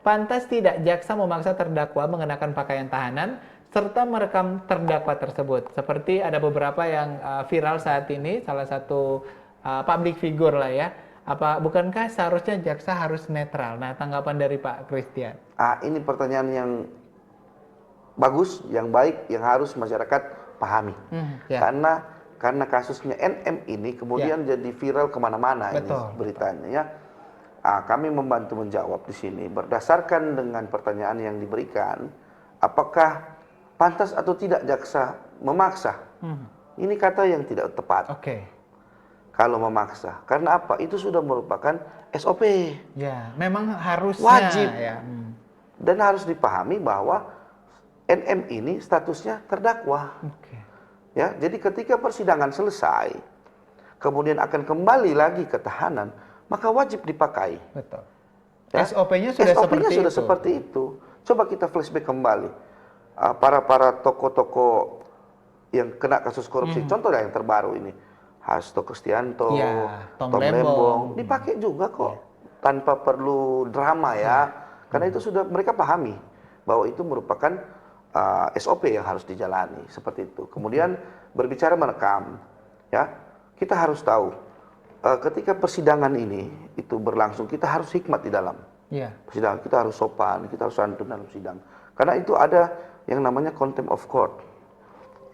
pantas tidak jaksa memaksa terdakwa mengenakan pakaian tahanan serta merekam terdakwa tersebut. Seperti ada beberapa yang viral saat ini, salah satu public figure lah ya. Bukankah seharusnya jaksa harus netral? Nah, tanggapan dari Pak Christian. Ini pertanyaan yang bagus, yang baik, yang harus masyarakat pahami. Karena kasusnya NM ini kemudian jadi viral kemana-mana ini beritanya ya. Kami membantu menjawab di sini berdasarkan dengan pertanyaan yang diberikan, apakah pantas atau tidak jaksa memaksa? Ini kata yang tidak tepat. Kalau memaksa, karena apa? Itu sudah merupakan SOP. Ya, memang harusnya wajib ya. Dan harus dipahami bahwa NM ini statusnya terdakwa. Ya, jadi ketika persidangan selesai, kemudian akan kembali lagi ke tahanan, maka wajib dipakai. Betul. Ya? SOP-nya sudah seperti itu. Coba kita flashback kembali. Para tokoh-tokoh yang kena kasus korupsi, contoh yang terbaru ini, Hasto Kristianto, Tom Lembong, dipakai juga kok, tanpa perlu drama ya. Karena itu sudah mereka pahami bahwa itu merupakan SOP yang harus dijalani seperti itu. Kemudian berbicara merekam, ya kita harus tahu ketika persidangan ini itu berlangsung, kita harus hikmat di dalam persidangan, kita harus sopan, kita harus santun dalam sidang. Karena itu ada yang namanya contempt of court,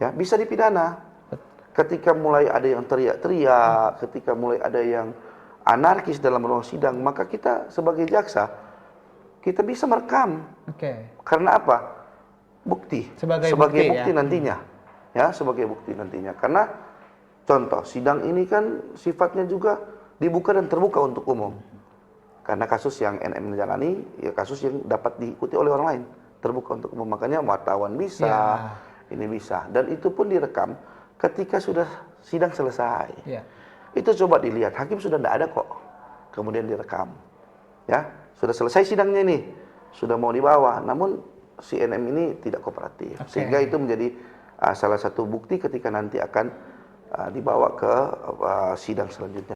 ya bisa dipidana. Ketika mulai ada yang teriak-teriak, ketika mulai ada yang anarkis dalam ruang sidang, maka kita sebagai jaksa kita bisa merekam. Karena apa? Bukti. Sebagai bukti nantinya. Ya, sebagai bukti nantinya. Karena contoh, sidang ini kan sifatnya juga dibuka dan terbuka untuk umum. Karena kasus yang NM menjalani, ya kasus yang dapat diikuti oleh orang lain, terbuka untuk umum. Makanya wartawan bisa, ini bisa. Dan itu pun direkam ketika sudah sidang selesai. Itu coba dilihat, hakim sudah tidak ada kok. Kemudian direkam. Ya, sudah selesai sidangnya ini, sudah mau dibawa, namun si NM ini tidak kooperatif. Sehingga itu menjadi salah satu bukti ketika nanti akan dibawa ke sidang selanjutnya.